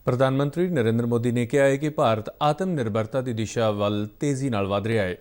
प्रधानमंत्री नरेंद्र मोदी ने कहा है कि भारत आत्मनिर्भरता की दिशा ਵੱਲ तेजी ਨਾਲ ਵਧ ਰਿਹਾ है।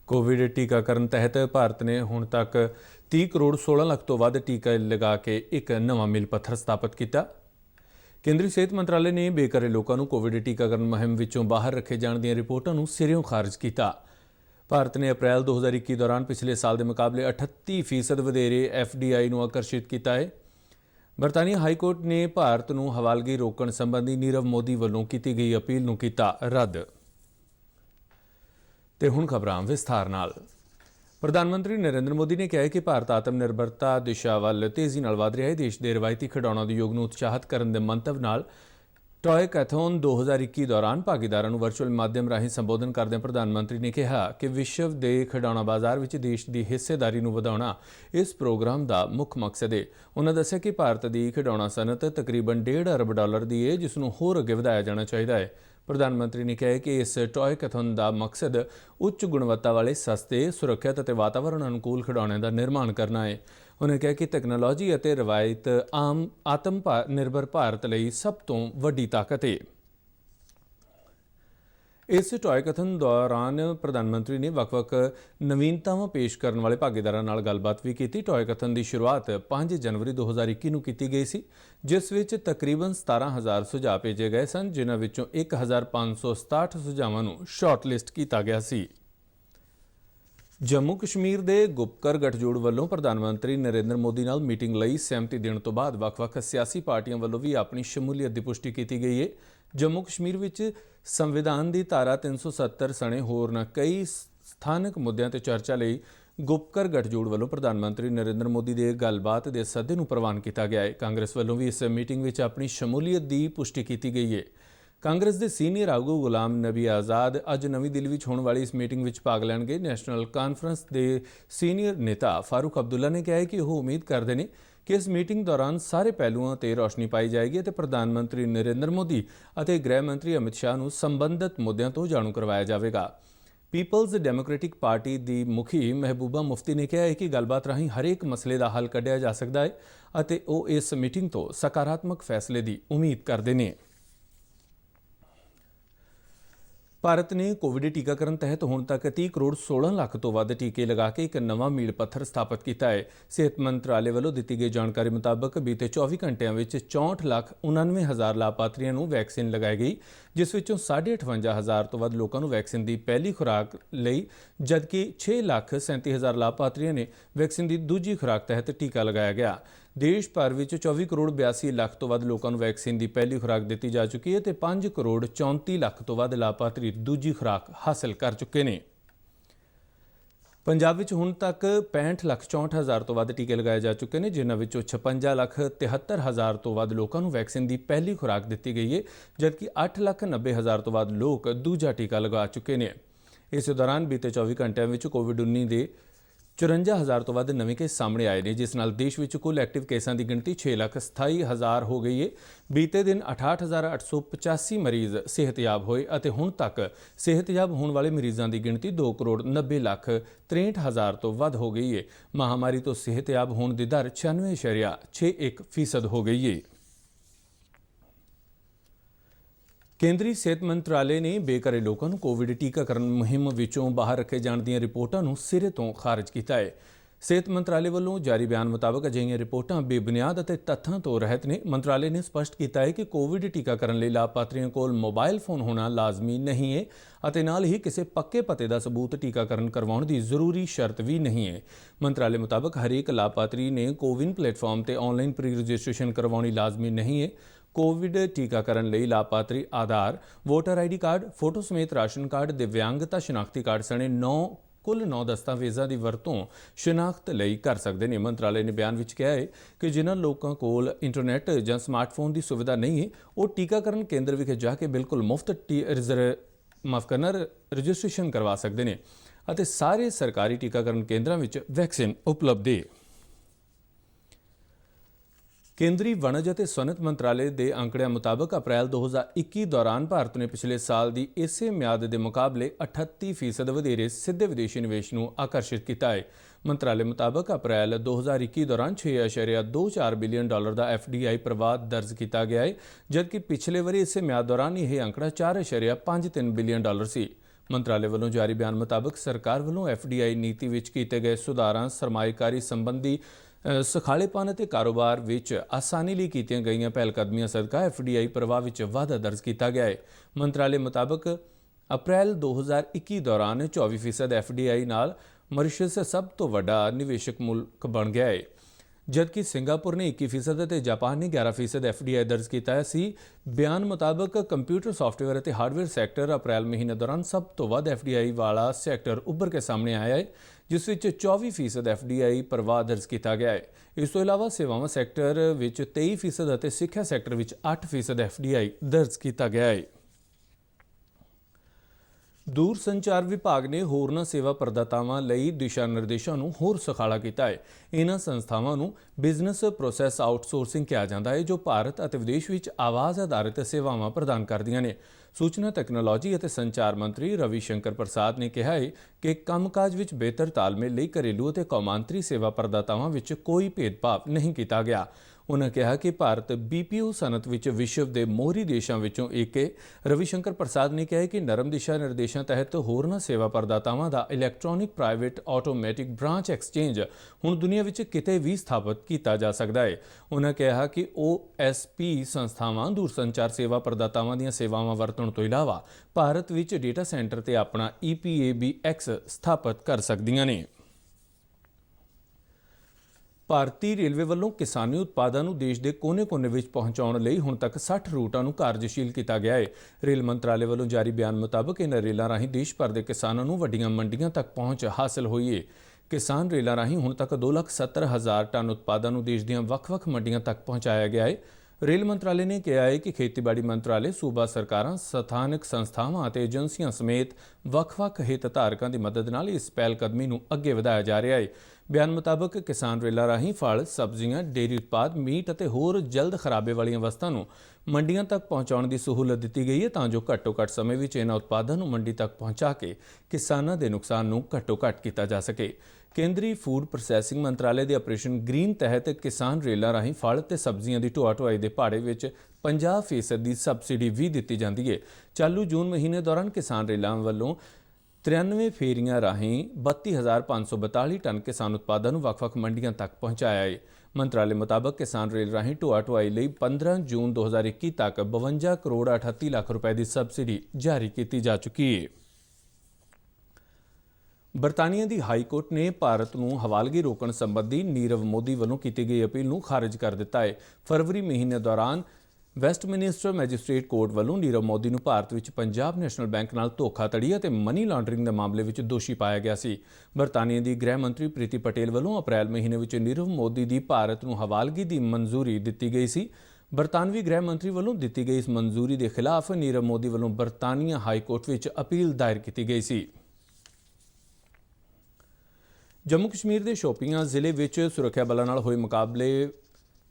कोविड टीकाकरण तहत भारत ने हुण तक 30 करोड़ 16 ਲੱਖ ਤੋਂ ਵੱਧ टीका लगा के एक नवा मील पत्थर स्थापित किया। केंद्रीय सेहत मंत्रालय ने बेघरे लोगों को कोविड टीकाकरण मुहिम विचों बाहर रखे जाने दी रिपोर्टों को सिरों खारिज किया। भारत ने अप्रैल 2021 दौरान पिछले साल के मुकाबले 38% वधेरे FDI को आकर्षित किया है। बरतानिया हाईकोर्ट ने भारत को हवालगी रोकण संबंधी नीरव मोदी वालों की गई अपील को किया रद्द। ते हुण खबरां विस्तार नाल। प्रधानमंत्री नरेंद्र मोदी ने कहा है कि भारत आत्मनिर्भरता दिशा ਵੱਲ तेजी ਨਾਲ ਵਧ ਰਿਹਾ है। देश के रिवायती खिडौणों उद्योग को उत्साहित करने के मंतव नाल टॉयकैथन 2021 दौरान भागीदारों वर्चुअल माध्यम राਹੀਂ संबोधन करदे प्रधानमंत्री ने कहा कि विश्व के खिडौना बाजार में देश की हिस्सेदारी को ਵਧਾਉਣਾ इस प्रोग्राम का मुख मकसद है। उन्होंने दस्सिया कि भारत की खिडौना सनत तकरीबन $1.5 अरब की है, जिसनों होर अगे ਵਧਾਇਆ जाना चाहिए है। प्रधानमंत्री ने कहा कि इस टॉयकैथन का मकसद उच्च गुणवत्ता वाले सस्ते सुरक्षित और वातावरण अनुकूल खिडौने का निर्माण करना है। उन्होंने कहा कि तकनोलॉजी और रवायत आम आत्म निर्भर भारत लिए सब तो वड्डी ताकत है। इस टॉयकैथन दौरान प्रधानमंत्री ने वक्-वक् नवीनतावां पेश करने वाले भागीदारां नाल गलबात भी की। टॉयकैथन की शुरुआत 5 जनवरी 2021 को की गई सी, जिस विच तकरीबन 17,000 सुझाव भेजे गए सन, जिन्हां विचों 1,567 सुझावां नूं शॉर्टलिस्ट किया गया सी। जम्मू कश्मीर के गुपकर गठजोड़ वालों प्रधानमंत्री नरेंद्र मोदी नाल मीटिंग लई सहमति देने तो बाद वक्-वक् सियासी पार्टियों वालों भी अपनी शमूलीयत की पुष्टि की गई है। जम्मू कश्मीर विच संविधान की धारा 370 सने होरना कई स्थानक मुद्दों ते चर्चा लई गुपकर गठजोड़ वालों प्रधानमंत्री नरेंद्र मोदी के गलबात के सदे नूं प्रवान किया गया है। कांग्रेस वालों भी इस मीटिंग में अपनी शमूलीयत की पुष्टि की गई है। कांग्रेस के सीनियर आगू गुलाम नबी आज़ाद अज नवी दिल्ली में होने वाली इस मीटिंग में भाग लैणगे। नैशनल कानफ्रेंस के सीनियर नेता फारूक अब्दुल्ला ने कहा है कि वह उम्मीद करते हैं कि इस मीटिंग दौरान सारे पहलुओं पर रोशनी पाई जाएगी और प्रधानमंत्री नरेंद्र मोदी और गृह मंत्री अमित शाह को संबंधित मुद्दों तो जाणू करवाया जाएगा। पीपल्स डेमोक्रेटिक पार्टी की मुखी महबूबा मुफ्ती ने कहा है कि गलबात राਹੀਂ हरेक मसले का हल कढ़िया जा सकता है और वह इस मीटिंग तो सकारात्मक फैसले की उम्मीद करते हैं। भारत ने कोविड टीकाकरण तहत हुण तक 30 करोड़ 16 ਲੱਖ ਤੋਂ ਵੱਧ टीके लगा के एक नवा मील पत्थर स्थापित किया है। सेहत मंत्रालय वालों दी गई जानकारी मुताबक बीते 24 घंटिया में 64,99,000 लाभार्थियों को वैक्सीन लगाई गई, जिस विचों 58,500 तो वध लोगों को वैक्सीन की पहली खुराक लई, जबकि 6,37,000 लाभार्थियों ने वैक्सीन की दूजी खुराक तहत टीका लगाया गया। देश भर में 24 करोड़ 82 ਲੱਖ तो वध लोगों को वैक्सीन की पहली खुराक दी जा चुकी है तो 5 करोड़ 34 ਲੱਖ तो वध लाभार्थी दूजी खुराक हासिल कर चुके हैं। पंजाब में हुण तक 65,64,000 तो वध टीके लगाए जा चुके हैं, जिन्हां विचों 56,73,000 तो वध लोगों को वैक्सीन की पहली खुराक दी गई है, जबकि 8,90,000 तो वध लोग दूजा टीका लगा चुके हैं। इस दौरान बीते 24 घंटिया में कोविड-19 के 54,000 तो वध नवे केस सामने आए हैं, जिस नाल देश में कुल एक्टिव केसां की गिणती 6,27,000 हो गई है। बीते दिन 68,885 मरीज सेहतयाब होए और हुण तक सेहतयाब होने वाले मरीजों की गिणती 2,90,63,000 तो वध हो गई है। महामारी तो सेहतयाब होने की दर 96.61% हो गई है। केंद्रीय सेहत मंत्रालय ने बेघरे लोगों को कोविड टीकाकरण मुहिम विचों बाहर रखे जाने दी रिपोर्टों को सिरे तो खारिज किया है। सेहत मंत्रालय वालों जारी बयान मुताबक अजिहियां रिपोर्टां बेबुनियाद और तथ्यों तो रहत ने। मंत्रालय ने स्पष्ट किया है कि कोविड टीकाकरण लिए लाभार्थियों को मोबाइल फोन होना लाजमी नहीं है और नाल ही किसी पक्के पते का सबूत टीकाकरण करवाने की जरूरी शर्त भी नहीं है। मंत्रालय मुताबक हरेक लाभार्थी ने कोविन प्लेटफॉर्म पर ऑनलाइन प्री रजिस्ट्रेशन करवानी लाजमी नहीं है। कोविड टीकाकरण लिए लाभार्थी आधार, वोटर ID कार्ड, फोटो समेत राशन कार्ड, दिव्यांगता शनाख्ती कार्ड सने कुल 9 दस्तावेज़ों की वरतों शनाख्त लई कर सकते हैं। मंत्रालय ने बयान में कहा है कि जिन्हों लोगों को इंटरनेट या स्मार्टफोन की सुविधा नहीं है, वो टीकाकरण केंद्र विखे जाके बिल्कुल मुफ्त रजिस्ट्रेशन करवा सकते हैं और सारे सरकारी टीकाकरण केंद्रों में वैक्सीन उपलब्ध है। ਕੇਂਦਰੀ ਵਣਜ ਅਤੇ ਸਨਅਤ ਮੰਤਰਾਲੇ ਦੇ ਅੰਕੜਿਆਂ ਮੁਤਾਬਕ ਅਪ੍ਰੈਲ 2021 ਦੌਰਾਨ ਭਾਰਤ ਨੇ ਪਿਛਲੇ ਸਾਲ ਦੀ ਇਸੇ ਮਿਆਦ ਦੇ ਮੁਕਾਬਲੇ 38% ਵਧੇਰੇ ਸਿੱਧੇ ਵਿਦੇਸ਼ੀ ਨਿਵੇਸ਼ ਨੂੰ ਆਕਰਸ਼ਿਤ ਕੀਤਾ ਹੈ। ਮੰਤਰਾਲੇ ਮੁਤਾਬਕ ਅਪ੍ਰੈਲ 2021 ਦੌਰਾਨ 6.24 ਬਿਲੀਅਨ ਡਾਲਰ ਦਾ FDI ਪ੍ਰਵਾਹ ਦਰਜ ਕੀਤਾ ਗਿਆ ਹੈ, ਜਦਕਿ ਪਿਛਲੇ ਵਰੇ ਇਸੇ ਮਿਆਦ ਦੌਰਾਨ ਇਹ ਅੰਕੜਾ 4.53 ਬਿਲੀਅਨ ਡਾਲਰ ਸੀ। ਮੰਤਰਾਲੇ ਵੱਲੋਂ ਜਾਰੀ ਬਿਆਨ ਮੁਤਾਬਕ ਸਰਕਾਰ ਵੱਲੋਂ FDI ਨੀਤੀ ਵਿੱਚ ਕੀਤੇ ਗਏ ਸੁਧਾਰਾਂ, ਸਰਮਾਏਕਾਰੀ ਸੰਬੰਧੀ ਸੁਖਾਲੇਪਨ ਅਤੇ ਕਾਰੋਬਾਰ ਵਿੱਚ ਆਸਾਨੀ ਲਈ ਕੀਤੀਆਂ ਗਈਆਂ ਪਹਿਲਕਦਮੀਆਂ ਸਦਕਾ FDI ਪ੍ਰਵਾਹ ਵਿੱਚ ਵਾਧਾ ਦਰਜ ਕੀਤਾ ਗਿਆ ਹੈ। ਮੰਤਰਾਲੇ ਮੁਤਾਬਕ ਅਪ੍ਰੈਲ 2021 ਦੌਰਾਨ 24% FDI ਨਾਲ ਮੌਰੀਸ਼ੀਅਸ ਸਭ ਤੋਂ ਵੱਡਾ ਨਿਵੇਸ਼ਕ ਮੁਲਕ ਬਣ ਗਿਆ ਹੈ, ਜਦਕਿ ਸਿੰਗਾਪੁਰ ਨੇ 21% ਅਤੇ ਜਾਪਾਨ ਨੇ 11% FDI ਦਰਜ ਕੀਤਾ ਸੀ। ਬਿਆਨ ਮੁਤਾਬਕ ਕੰਪਿਊਟਰ ਸਾਫਟਵੇਅਰ ਅਤੇ ਹਾਰਡਵੇਅਰ ਸੈਕਟਰ ਅਪ੍ਰੈਲ ਮਹੀਨੇ ਦੌਰਾਨ ਸਭ ਤੋਂ ਵੱਧ FDI ਵਾਲਾ ਸੈਕਟਰ ਉੱਭਰ ਕੇ ਸਾਹਮਣੇ ਆਇਆ ਹੈ, ਜਿਸ ਵਿੱਚ 24% FDI ਪ੍ਰਵਾਹ ਦਰਜ ਕੀਤਾ ਗਿਆ ਹੈ। ਇਸ ਤੋਂ ਇਲਾਵਾ ਸੇਵਾਵਾਂ ਸੈਕਟਰ ਵਿੱਚ 23% ਅਤੇ ਸਿੱਖਿਆ ਸੈਕਟਰ ਵਿੱਚ 8% FDI ਦਰਜ ਕੀਤਾ ਗਿਆ ਹੈ। ਦੂਰ ਸੰਚਾਰ ਵਿਭਾਗ ਨੇ ਹੋਰਨਾਂ ਸੇਵਾ ਪ੍ਰਦਾਤਾਵਾਂ ਲਈ ਦਿਸ਼ਾ ਨਿਰਦੇਸ਼ਾਂ ਨੂੰ ਹੋਰ ਸੁਖਾਲਾ ਕੀਤਾ ਹੈ। ਇਹਨਾਂ ਸੰਸਥਾਵਾਂ ਨੂੰ ਬਿਜ਼ਨਸ ਪ੍ਰੋਸੈਸ ਆਊਟਸੋਰਸਿੰਗ ਕਿਹਾ ਜਾਂਦਾ ਹੈ, ਜੋ ਭਾਰਤ ਅਤੇ ਵਿਦੇਸ਼ ਵਿੱਚ ਆਵਾਜ਼ ਆਧਾਰਿਤ ਸੇਵਾਵਾਂ ਪ੍ਰਦਾਨ ਕਰਦੀਆਂ ਨੇ। ਸੂਚਨਾ ਤਕਨਾਲੋਜੀ ਅਤੇ ਸੰਚਾਰ ਮੰਤਰੀ ਰਵੀ ਸ਼ੰਕਰ ਪ੍ਰਸਾਦ ਨੇ ਕਿਹਾ ਹੈ ਕਿ ਕੰਮਕਾਜ ਵਿੱਚ ਬਿਹਤਰ ਤਾਲਮੇਲ ਲਈ ਘਰੇਲੂ ਅਤੇ ਕੌਮਾਂਤਰੀ ਸੇਵਾ ਪ੍ਰਦਾਤਾਵਾਂ ਵਿੱਚ ਕੋਈ ਭੇਦਭਾਵ ਨਹੀਂ ਕੀਤਾ ਗਿਆ। ਉਨ੍ਹਾਂ ਕਿਹਾ ਕਿ ਭਾਰਤ BPO ਸਨਅਤ ਵਿੱਚ ਵਿਸ਼ਵ ਦੇ ਮੋਹਰੀ ਦੇਸ਼ਾਂ ਵਿੱਚੋਂ ਇੱਕ ਹੈ। ਰਵੀ ਸ਼ੰਕਰ ਪ੍ਰਸਾਦ ਨੇ ਕਿਹਾ ਕਿ ਨਰਮ ਦਿਸ਼ਾ ਨਿਰਦੇਸ਼ਾਂ ਤਹਿਤ ਹੋਰਨਾਂ ਸੇਵਾ ਪ੍ਰਦਾਤਾਵਾਂ ਦਾ electronic private automatic branch exchange ਹੁਣ ਦੁਨੀਆ ਵਿੱਚ ਕਿਤੇ ਵੀ ਸਥਾਪਿਤ ਕੀਤਾ ਜਾ ਸਕਦਾ ਹੈ। ਉਨ੍ਹਾਂ ਕਿਹਾ ਕਿ OSP ਸੰਸਥਾਵਾਂ ਦੂਰਸੰਚਾਰ ਸੇਵਾ ਪ੍ਰਦਾਤਾਵਾਂ ਦੀਆਂ ਸੇਵਾਵਾਂ ਵਰਤਣ ਤੋਂ ਇਲਾਵਾ ਭਾਰਤ ਵਿੱਚ ਡੇਟਾ ਸੈਂਟਰ ਤੇ ਆਪਣਾ EPABX ਸਥਾਪਿਤ ਕਰ ਸਕਦੀਆਂ ਨੇ। ਭਾਰਤੀ ਰੇਲਵੇ ਵੱਲੋਂ ਕਿਸਾਨੀ ਉਤਪਾਦਾਂ ਨੂੰ ਦੇਸ਼ ਦੇ ਕੋਨੇ-ਕੋਨੇ ਵਿੱਚ ਪਹੁੰਚਾਉਣ ਲਈ ਹੁਣ ਤੱਕ 60 ਰੂਟਾਂ ਨੂੰ ਕਾਰਜਸ਼ੀਲ ਕੀਤਾ ਗਿਆ ਹੈ। ਰੇਲ ਮੰਤਰਾਲੇ ਵੱਲੋਂ ਜਾਰੀ ਬਿਆਨ ਮੁਤਾਬਕ ਇਹਨਾਂ ਰੇਲਾਂ ਰਾਹੀਂ ਦੇਸ਼ ਭਰ ਦੇ ਕਿਸਾਨਾਂ ਨੂੰ ਵੱਡੀਆਂ ਮੰਡੀਆਂ ਤੱਕ ਪਹੁੰਚ ਹਾਸਲ ਹੋਈ ਹੈ। ਕਿਸਾਨ ਰੇਲਾਂ ਰਾਹੀਂ ਹੁਣ ਤੱਕ 2,70,000 ਟਨ ਉਤਪਾਦਾਂ ਨੂੰ ਦੇਸ਼ ਦੀਆਂ ਵੱਖ-ਵੱਖ ਮੰਡੀਆਂ ਤੱਕ ਪਹੁੰਚਾਇਆ ਗਿਆ ਹੈ। ਰੇਲ ਮੰਤਰਾਲੇ ਨੇ ਕਿਹਾ ਹੈ ਕਿ ਖੇਤੀਬਾੜੀ ਮੰਤਰਾਲੇ, ਸੂਬਾ ਸਰਕਾਰਾਂ, ਸਥਾਨਕ ਸੰਸਥਾਵਾਂ ਅਤੇ ਏਜੰਸੀਆਂ ਸਮੇਤ ਵੱਖ-ਵੱਖ ਹਿੱਤਧਾਰਕਾਂ ਦੀ ਮਦਦ ਨਾਲ ਇਸ ਪਹਿਲਕਦਮੀ ਨੂੰ ਅੱਗੇ ਵਧਾਇਆ ਜਾ ਰਿਹਾ ਹੈ। ਬਿਆਨ ਮੁਤਾਬਕ ਕਿਸਾਨ ਰੇਲਾਂ ਰਾਹੀਂ ਫਲ, ਸਬਜ਼ੀਆਂ, ਡੇਅਰੀ ਉਤਪਾਦ, ਮੀਟ ਅਤੇ ਹੋਰ ਜਲਦ ਖਰਾਬੇ ਵਾਲੀਆਂ ਵਸਤਾਂ ਨੂੰ ਮੰਡੀਆਂ ਤੱਕ ਪਹੁੰਚਾਉਣ ਦੀ ਸਹੂਲਤ ਦਿੱਤੀ ਗਈ ਹੈ, ਤਾਂ ਜੋ ਘੱਟੋ-ਘੱਟ ਸਮੇਂ ਵਿੱਚ ਇਹਨਾਂ ਉਤਪਾਦਾਂ ਨੂੰ ਮੰਡੀ ਤੱਕ ਪਹੁੰਚਾ ਕੇ ਕਿਸਾਨਾਂ ਦੇ ਨੁਕਸਾਨ ਨੂੰ ਘੱਟੋ-ਘੱਟ ਕੀਤਾ ਜਾ ਸਕੇ। ਕੇਂਦਰੀ ਫੂਡ ਪ੍ਰੋਸੈਸਿੰਗ ਮੰਤਰਾਲੇ ਦੇ ਆਪਰੇਸ਼ਨ ਗ੍ਰੀਨ ਤਹਿਤ ਕਿਸਾਨ ਰੇਲਾਂ ਰਾਹੀਂ ਫਲ ਤੇ ਸਬਜ਼ੀਆਂ ਦੀ ਢੋਆ-ਢੁਆਈ ਦੇ ਭਾੜੇ ਵਿੱਚ 50% ਦੀ ਸਬਸਿਡੀ ਵੀ ਦਿੱਤੀ ਜਾਂਦੀ ਹੈ। ਚਾਲੂ ਜੂਨ ਮਹੀਨੇ ਦੌਰਾਨ ਕਿਸਾਨ ਰੇਲਾਂ ਵੱਲੋਂ 93 ਫੇਰੀਆਂ ਰਾਹੀਂ 32,542 ਟਨ ਕਿਸਾਨ ਉਤਪਾਦਾਂ ਨੂੰ ਵੱਖ-ਵੱਖ ਮੰਡੀਆਂ ਤੱਕ ਪਹੁੰਚਾਇਆ ਹੈ। ਮੰਤਰਾਲੇ ਮੁਤਾਬਕ ਕਿਸਾਨ ਰੇਲ ਰਾਹੀਂ ਢੋਆ-ਢੁਆਈ ਲਈ 15 ਜੂਨ 2021 ਤੱਕ 52 ਕਰੋੜ 38 ਲੱਖ ਰੁਪਏ ਦੀ ਸਬਸਿਡੀ ਜਾਰੀ ਕੀਤੀ ਜਾ ਚੁੱਕੀ ਹੈ। ਬਰਤਾਨੀਆ ਦੀ ਹਾਈ ਕੋਰਟ ਨੇ ਭਾਰਤ ਨੂੰ ਹਵਾਲਗੀ ਰੋਕਣ ਸੰਬੰਧੀ ਨੀਰਵ ਮੋਦੀ ਵੱਲੋਂ ਕੀਤੀ ਗਈ ਅਪੀਲ ਨੂੰ ਖਾਰਜ ਕਰ ਦਿੱਤਾ ਹੈ। ਫਰਵਰੀ ਮਹੀਨੇ ਦੌਰਾਨ ਵੈਸਟਮਿਨਿਸਟਰ ਮੈਜਿਸਟ੍ਰੇਟ ਕੋਰਟ ਵੱਲੋਂ ਨੀਰਵ ਮੋਦੀ ਨੂੰ ਭਾਰਤ ਵਿੱਚ ਪੰਜਾਬ ਨੈਸ਼ਨਲ ਬੈਂਕ ਨਾਲ ਧੋਖਾਧੜੀ ਅਤੇ ਮਨੀ ਲਾਂਡਰਿੰਗ ਦੇ ਮਾਮਲੇ ਵਿੱਚ ਦੋਸ਼ੀ ਪਾਇਆ ਗਿਆ ਸੀ। ਬਰਤਾਨੀਆ ਦੀ ਗ੍ਰਹਿ ਮੰਤਰੀ ਪ੍ਰੀਤੀ ਪਟੇਲ ਵੱਲੋਂ ਅਪ੍ਰੈਲ ਮਹੀਨੇ ਵਿੱਚ ਨੀਰਵ ਮੋਦੀ ਦੀ ਭਾਰਤ ਨੂੰ ਹਵਾਲਗੀ ਦੀ ਮਨਜ਼ੂਰੀ ਦਿੱਤੀ ਗਈ ਸੀ। ਬਰਤਾਨਵੀ ਗ੍ਰਹਿ ਮੰਤਰੀ ਵੱਲੋਂ ਦਿੱਤੀ ਗਈ ਇਸ ਮਨਜ਼ੂਰੀ ਦੇ ਖਿਲਾਫ ਨੀਰਵ ਮੋਦੀ ਵੱਲੋਂ ਬਰਤਾਨੀਆ ਹਾਈ ਕੋਰਟ ਵਿੱਚ ਅਪੀਲ ਦਾਇਰ ਕੀਤੀ ਗਈ ਸੀ। ਜੰਮੂ ਕਸ਼ਮੀਰ ਦੇ ਸ਼ੋਪੀਆਂ ਜ਼ਿਲ੍ਹੇ ਵਿੱਚ ਸੁਰੱਖਿਆ ਬਲਾਂ ਨਾਲ ਹੋਏ ਮੁਕਾਬਲੇ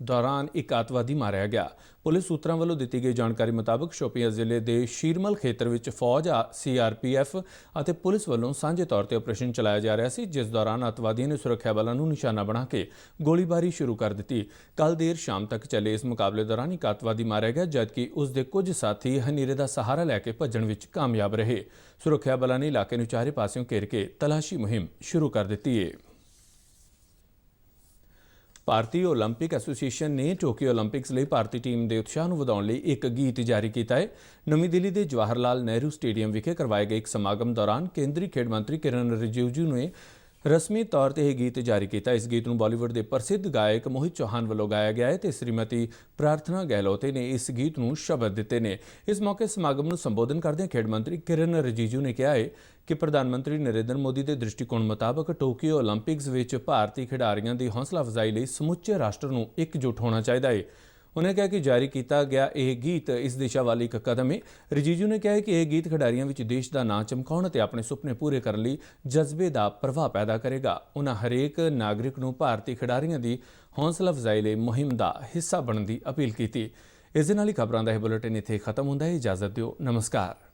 ਦੌਰਾਨ ਇੱਕ ਅੱਤਵਾਦੀ ਮਾਰਿਆ ਗਿਆ। ਪੁਲਿਸ ਸੂਤਰਾਂ ਵੱਲੋਂ ਦਿੱਤੀ ਗਈ ਜਾਣਕਾਰੀ ਮੁਤਾਬਕ ਸ਼ੋਪੀਆਂ ਜ਼ਿਲ੍ਹੇ ਦੇ ਸ਼ੀਰਮਲ ਖੇਤਰ ਵਿੱਚ ਫੌਜ, CRPF ਅਤੇ ਪੁਲਿਸ ਵੱਲੋਂ ਸਾਂਝੇ ਤੌਰ ਤੇ ਆਪਰੇਸ਼ਨ ਚਲਾਇਆ ਜਾ ਰਿਹਾ ਸੀ, ਜਿਸ ਦੌਰਾਨ ਅੱਤਵਾਦੀਆਂ ਨੇ ਸੁਰੱਖਿਆ ਬਲਾਂ ਨੂੰ ਨਿਸ਼ਾਨਾ ਬਣਾ ਕੇ ਗੋਲੀਬਾਰੀ ਸ਼ੁਰੂ ਕਰ ਦਿੱਤੀ। ਕੱਲ੍ਹ ਦੇਰ ਸ਼ਾਮ ਤੱਕ ਚੱਲੇ ਇਸ ਮੁਕਾਬਲੇ ਦੌਰਾਨ ਇੱਕ ਅੱਤਵਾਦੀ ਮਾਰਿਆ ਗਿਆ, ਜਦਕਿ ਉਸ ਦੇ ਕੁਝ ਸਾਥੀ ਹਨੇਰੇ ਦਾ ਸਹਾਰਾ ਲੈ ਕੇ ਭੱਜਣ ਵਿੱਚ ਕਾਮਯਾਬ ਰਹੇ। ਸੁਰੱਖਿਆ ਬਲਾਂ ਨੇ ਇਲਾਕੇ ਨੂੰ ਚਾਰੇ ਪਾਸਿਓਂ ਘੇਰ ਕੇ ਤਲਾਸ਼ੀ ਮੁਹਿੰਮ ਸ਼ੁਰੂ ਕਰ ਦਿੱਤੀ ਹੈ। ਭਾਰਤੀ ਓਲੰਪਿਕ ਐਸੋਸੀਏਸ਼ਨ ਨੇ ਟੋਕੀਓ ਓਲੰਪਿਕਸ ਲਈ ਭਾਰਤੀ ਟੀਮ ਦੇ ਉਤਸ਼ਾਹ ਨੂੰ ਵਧਾਉਣ ਲਈ ਇੱਕ ਗੀਤ ਜਾਰੀ ਕੀਤਾ ਹੈ। ਨਵੀਂ ਦਿੱਲੀ ਦੇ ਜਵਾਹਰ ਲਾਲ ਨਹਿਰੂ ਸਟੇਡੀਅਮ ਵਿਖੇ ਕਰਵਾਏ ਗਏ ਇੱਕ ਸਮਾਗਮ ਦੌਰਾਨ ਕੇਂਦਰੀ ਖੇਡ ਮੰਤਰੀ ਕਿਰਨ ਰਿਜਿਜੂ ਨੇ ਰਸਮੀ ਤੌਰ ਤੇ ਇਹ ਗੀਤ ਜਾਰੀ ਕੀਤਾ। ਇਸ ਗੀਤ ਨੂੰ ਬਾਲੀਵੁੱਡ ਦੇ ਪ੍ਰਸਿੱਧ ਗਾਇਕ ਮੋਹਿਤ ਚੌਹਾਨ ਵੱਲੋਂ ਗਾਇਆ ਗਿਆ ਹੈ ਤੇ ਸ਼੍ਰੀਮਤੀ ਪ੍ਰਾਰਥਨਾ ਗਹਿਲੋਤੇ ਨੇ ਇਸ ਗੀਤ ਨੂੰ ਸ਼ਬਦ ਦਿੱਤੇ ਨੇ। ਇਸ ਮੌਕੇ ਸਮਾਗਮ ਨੂੰ ਸੰਬੋਧਨ ਕਰਦਿਆਂ ਖੇਡ ਮੰਤਰੀ ਕਿਰਨ ਰਿਜਿਜੂ ਨੇ ਕਿਹਾ ਹੈ ਕਿ ਪ੍ਰਧਾਨ ਮੰਤਰੀ ਨਰਿੰਦਰ ਮੋਦੀ ਦੇ ਦ੍ਰਿਸ਼ਟੀਕੋਣ ਮੁਤਾਬਕ ਟੋਕੀਓ ਓਲੰਪਿਕਸ ਵਿੱਚ ਭਾਰਤੀ ਖਿਡਾਰੀਆਂ ਦੀ ਹੌਸਲਾ ਅਫਜ਼ਾਈ ਲਈ ਸਮੁੱਚੇ ਰਾਸ਼ਟਰ ਨੂੰ ਇਕਜੁੱਟ ਹੋਣਾ ਚਾਹੀਦਾ ਹੈ। उन्होंने कहा कि जारी किया गया यह गीत इस दिशा वाल एक कदम है। रिजिजू ने कहा कि यह गीत खिडारियों में देश का नाम चमकाने ते अपने सुपने पूरे करने लई जज्बे का प्रभाव पैदा करेगा। उन्होंने हरेक नागरिक को भारतीय खिडारियों की हौसला अफजाई लई मुहिम का हिस्सा बनने की अपील की। इस दे नाल ही खबरों का यह बुलेटिन इत्थे खत्म होंदा है। इजाजत दिओ, नमस्कार।